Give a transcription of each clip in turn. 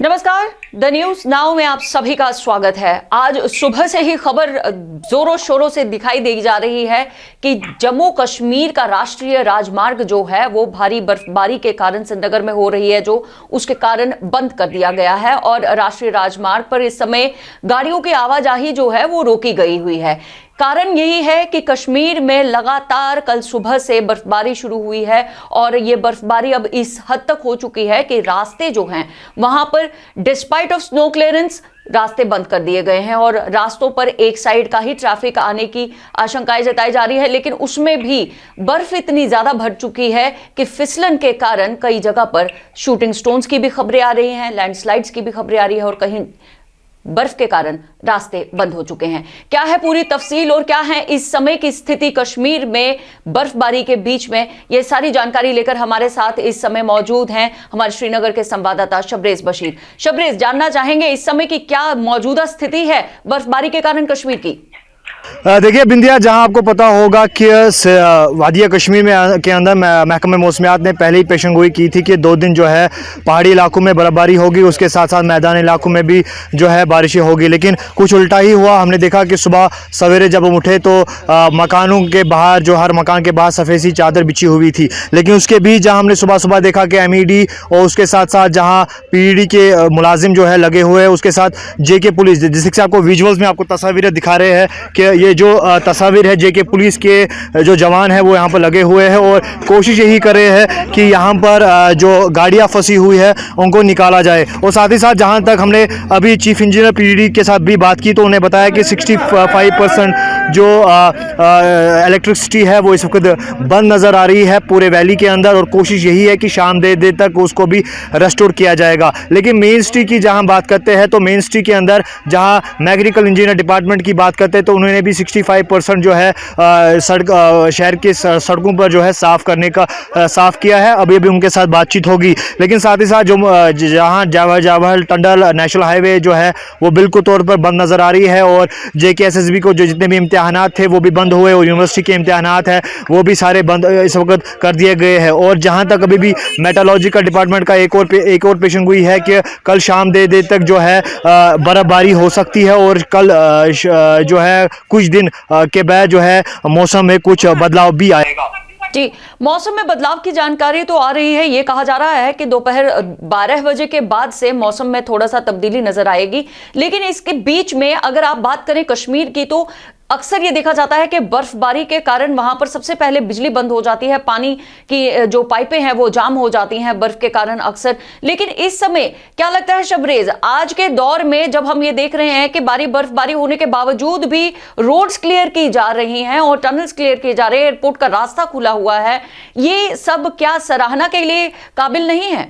नमस्कार, the news now में आप सभी का स्वागत है। आज सुबह से ही खबर जोरों शोरों से दिखाई दी जा रही है कि जम्मू कश्मीर का राष्ट्रीय राजमार्ग जो है वो भारी बर्फबारी के कारण श्रीनगर में हो रही है, जो उसके कारण बंद कर दिया गया है और राष्ट्रीय राजमार्ग पर इस समय गाड़ियों की आवाजाही जो है वो रोकी गई हुई है। कारण यही है कि कश्मीर में लगातार कल सुबह से बर्फबारी शुरू हुई है और ये बर्फबारी अब इस हद तक हो चुकी है कि रास्ते जो हैं वहां पर डिस्पाइट ऑफ स्नो क्लियरेंस रास्ते बंद कर दिए गए हैं और रास्तों पर एक साइड का ही ट्रैफिक आने की आशंकाएं जताई जा रही है, लेकिन उसमें भी बर्फ इतनी ज्यादा भर चुकी है कि फिसलन के कारण कई जगह पर शूटिंग स्टोन्स की भी खबरें आ रही हैं, लैंडस्लाइड्स की भी खबरें आ रही है और कहीं बर्फ के कारण रास्ते बंद हो चुके हैं। क्या है पूरी तफसील और क्या है इस समय की स्थिति कश्मीर में बर्फबारी के बीच में, ये सारी जानकारी लेकर हमारे साथ इस समय मौजूद हैं हमारे श्रीनगर के संवाददाता शबरेज बशीर। शबरेज, जानना चाहेंगे इस समय की क्या मौजूदा स्थिति है बर्फबारी के कारण कश्मीर की? देखिए बिंदिया, जहां आपको पता होगा कि वादिया कश्मीर में के अंदर महकमे मौसमियात ने पहले ही पेशेंगोई की थी कि 2 दिन जो है पहाड़ी इलाकों में बर्फबारी होगी, उसके साथ साथ मैदानी इलाकों में भी जो है बारिशें होगी, लेकिन कुछ उल्टा ही हुआ। हमने देखा कि सुबह सवेरे जब हम उठे तो मकानों के बाहर, जो हर मकान के बाहर सफ़ेद सी चादर बिछी हुई थी, लेकिन उसके बीच जहाँ हमने सुबह सुबह देखा कि MED और उसके साथ साथ जहाँ PED के मुलाजिम जो है लगे हुए हैं, उसके साथ JK पुलिस, जिससे कि आपको विजुअल्स में आपको तस्वीरें दिखा रहे हैं कि ये जो तस्वीर है JK पुलिस के जो जवान है वो यहाँ पर लगे हुए हैं और कोशिश यही कर रहे हैं कि यहाँ पर जो गाड़ियाँ फंसी हुई है उनको निकाला जाए। और साथ ही साथ जहाँ तक हमने अभी चीफ इंजीनियर PED के साथ भी बात की तो उन्हें बताया कि 65% जो इलेक्ट्रिसिटी है वो इस वक्त बंद नज़र आ रही है पूरे वैली के अंदर और कोशिश यही है कि शाम देर तक उसको भी रेस्टोर किया जाएगा। लेकिन मेन सिटी की जहाँ बात करते हैं तो मेन सिटी के अंदर जहाँ मैकेनिकल इंजीनियर डिपार्टमेंट की बात करते हैं तो उन्होंने भी 65% जो है शहर के सड़कों पर जो है साफ़ किया है। अभी उनके साथ बातचीत होगी। लेकिन साथ ही साथ जो जहाँ जावल टंडल नेशनल हाईवे जो है वो बिल्कुल तौर पर बंद नज़र आ रही है और JK SSB को जो जितने भी इम्तिहानात थे वो भी बंद हुए और यूनिवर्सिटी के इम्तिहानात हैं वो भी सारे बंद इस वक्त कर दिए गए हैं। और जहाँ तक अभी भी मेट्रोलॉजिकल डिपार्टमेंट का एक और पेशन गोई है कि कल शाम देर तक जो है बर्फबारी हो सकती है और कल जो है कुछ दिन के बाद जो है मौसम में कुछ बदलाव भी आएगा। जी, मौसम में बदलाव की जानकारी तो आ रही है। ये कहा जा रहा है कि दोपहर 12 बजे के बाद से मौसम में थोड़ा सा तब्दीली नजर आएगी, लेकिन इसके बीच में अगर आप बात करें कश्मीर की तो अक्सर ये देखा जाता है कि बर्फबारी के कारण वहां पर सबसे पहले बिजली बंद हो जाती है, पानी की जो पाइपें हैं वो जाम हो जाती हैं बर्फ के कारण अक्सर। लेकिन इस समय क्या लगता है शबरेज, आज के दौर में जब हम ये देख रहे हैं कि बर्फबारी होने के बावजूद भी रोड्स क्लियर की जा रही हैं और टनल्स क्लियर किए जा रहे हैं, एयरपोर्ट का रास्ता खुला हुआ है, ये सब क्या सराहना के लिए काबिल नहीं है?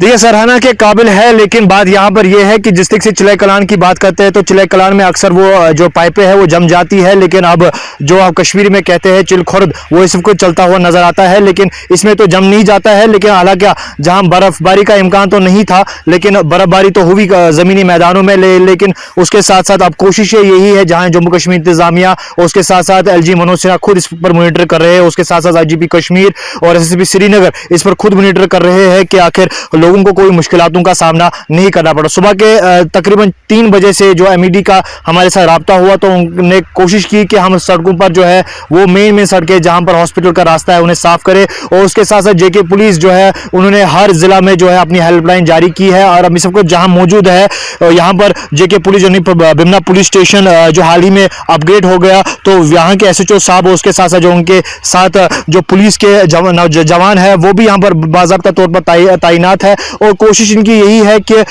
देखिए, सराहना के काबिल है, लेकिन बात यहाँ पर यह है कि जिस तरीके से चिले कलान की बात करते हैं तो चिले कलान में अक्सर वो जो पाइपें हैं वो जम जाती है, लेकिन अब जो आप कश्मीरी में कहते हैं चिल खुर्द वो इस वक्त चलता हुआ नजर आता है, लेकिन इसमें तो जम नहीं जाता है। लेकिन हालांकि जहां बर्फबारी का इम्कान तो नहीं था लेकिन बर्फबारी तो हुई जमीनी मैदानों में, लेकिन उसके साथ साथ अब कोशिश यही है जहां जम्मू कश्मीर इंतजामिया और उसके साथ साथ LG मनोज सिन्हा खुद इस पर मॉनिटर कर रहे हैं, उसके साथ साथ IGP कश्मीर और SSB श्रीनगर इस पर खुद मॉनिटर कर रहे हैं कि आखिर लोगों को कोई मुश्किलातों का सामना नहीं करना पड़ा। सुबह के तकरीबन 3 बजे से जो MED का हमारे साथ राब्ता हुआ तो उन्होंने कोशिश की कि हम सड़कों पर जो है वो मेन सड़कें जहां पर हॉस्पिटल का रास्ता है उन्हें साफ करें और उसके साथ साथ JK पुलिस जो है उन्होंने हर जिला में जो है अपनी हेल्पलाइन जारी की है और अभी सबको जहां मौजूद है यहां पर JK police Bemina police station जो हाल ही में अपग्रेड हो गया तो यहाँ के SHO साहब उसके साथ साथ जो उनके साथ जो पुलिस के जवान है वो भी यहाँ पर बाज़ाब्ता तौर पर तैनात है और कोशिश इनकी यही है कि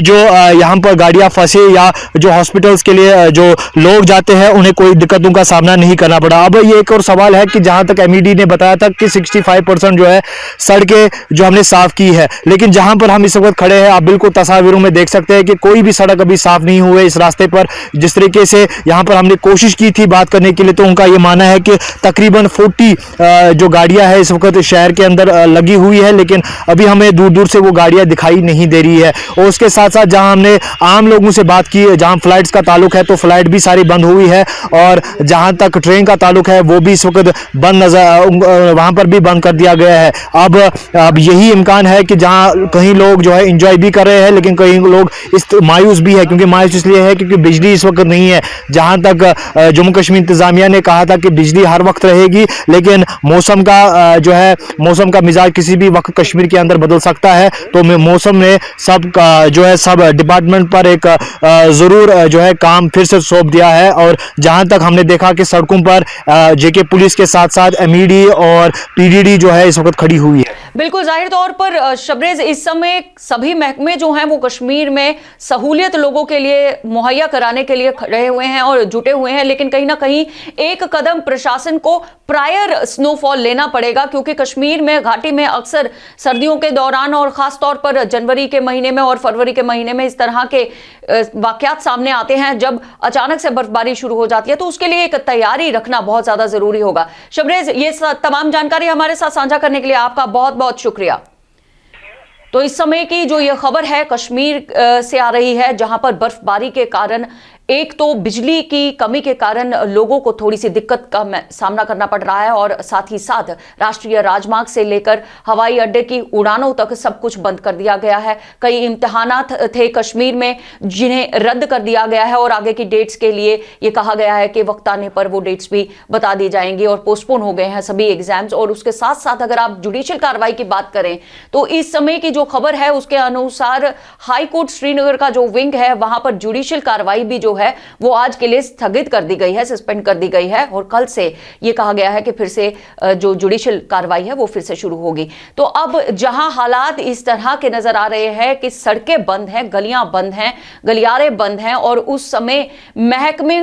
जो यहाँ पर गाड़ियाँ फंसे या जो हॉस्पिटल्स के लिए जो लोग जाते हैं उन्हें कोई दिक्कतों का सामना नहीं करना पड़ा। अब ये एक और सवाल है कि जहां तक MED ने बताया था कि 65% जो है सड़कें जो हमने साफ की है, लेकिन जहां पर हम इस वक्त खड़े हैं आप बिल्कुल तस्वीरों में देख सकते हैं कि कोई भी सड़क अभी साफ नहीं हुए इस रास्ते पर। जिस तरीके से यहां पर हमने कोशिश की थी बात करने के लिए तो उनका ये मानना है कि तकरीबन 40 जो गाड़ियां है इस वक्त शहर के अंदर लगी हुई है, लेकिन अभी हमें दूर दूर से वो गाड़ियां दिखाई नहीं दे रही है। और उसके साथ साथ जहां हमने आम लोगों से बात की, जहां फ्लाइट्स का ताल्लुक है तो फ्लाइट भी सारी बंद हुई है है। और जहां तक ट्रेन का ताल्लुक है वो भी इस वक्त बंद नजर, वहां पर भी बंद कर दिया गया है। अब यही इम्कान है कि जहां कहीं लोग जो है इंजॉय भी कर रहे हैं, लेकिन कहीं लोग इस मायूस भी है, क्योंकि मायूस इसलिए है क्योंकि बिजली इस वक्त नहीं है। जहां तक जम्मू कश्मीर इंतजामिया ने कहा था कि बिजली हर वक्त रहेगी, लेकिन मौसम का मिजाज किसी भी वक्त कश्मीर के अंदर बदल सकता है। तो मौसम ने सब डिपार्टमेंट पर एक जरूर जो है काम फिर से सौंप दिया है। और जहां तक हमने देखा कि सड़कों पर जेके पुलिस के साथ साथ एमईडी और पीडीडी जो है इस वक्त खड़ी हुई है। बिल्कुल, जाहिर तौर पर शबरेज, इस समय सभी महकमे जो हैं वो कश्मीर में सहूलियत लोगों के लिए मुहैया कराने के लिए खड़े हुए हैं और जुटे हुए हैं, लेकिन कहीं ना कहीं एक कदम प्रशासन को प्रायर स्नोफॉल लेना पड़ेगा, क्योंकि कश्मीर में घाटी में अक्सर सर्दियों के दौरान और खास तौर पर जनवरी के महीने में और फरवरी के महीने में इस तरह के वाकयात सामने आते हैं जब अचानक से बर्फबारी शुरू हो जाती है। तो उसके लिए एक तैयारी रखना बहुत ज्यादा जरूरी होगा। शबरेज, ये तमाम जानकारी हमारे साथ साझा करने के लिए आपका बहुत बहुत शुक्रिया। तो इस समय की जो ये खबर है कश्मीर से आ रही है, जहां पर बर्फबारी के कारण एक तो बिजली की कमी के कारण लोगों को थोड़ी सी दिक्कत का सामना करना पड़ रहा है, और साथ ही साथ राष्ट्रीय राजमार्ग से लेकर हवाई अड्डे की उड़ानों तक सब कुछ बंद कर दिया गया है। कई इम्तिहानात थे कश्मीर में जिन्हें रद्द कर दिया गया है, और आगे की डेट्स के लिए ये कहा गया है कि वक्त आने पर वो डेट्स भी बता दी जाएंगी, और पोस्टपोन हो गए हैं सभी एग्जाम्स। और उसके साथ साथ अगर आप जुडिशियल कार्रवाई की बात करें तो इस समय की जो खबर है उसके अनुसार हाई कोर्ट श्रीनगर का जो विंग है वहां पर जुडिशियल कार्रवाई भी जो है वो आज के लिए स्थगित कर दी गई है, सस्पेंड कर दी गई है, और कल से ये कहा गया है कि फिर से जो जुडिशियल कार्रवाई है वो फिर से शुरू होगी। तो अब जहां हालात इस तरह के नजर आ रहे हैं कि सड़कें बंद हैं, गलियां बंद हैं, गलियारे बंद हैं, और उस समय महकमे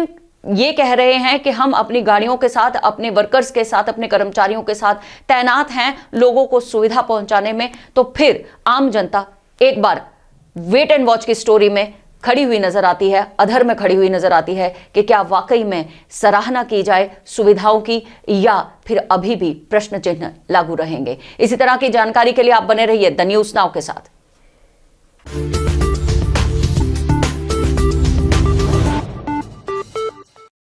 ये कह रहे हैं कि हम अपनी गाड़ियों के साथ, अपने वर्कर्स के साथ, अपने कर्मचारियों के साथ तैनात हैं लोगों को सुविधा पहुंचाने में, तो फिर आम जनता एक बार वेट एंड वॉच की स्टोरी में खड़ी हुई नजर आती है, अधर में खड़ी हुई नजर आती है कि क्या वाकई में सराहना की जाए सुविधाओं की, या फिर अभी भी प्रश्न चिन्ह लागू रहेंगे। इसी तरह की जानकारी के लिए आप बने रहिए द न्यूज़ नाउ के साथ।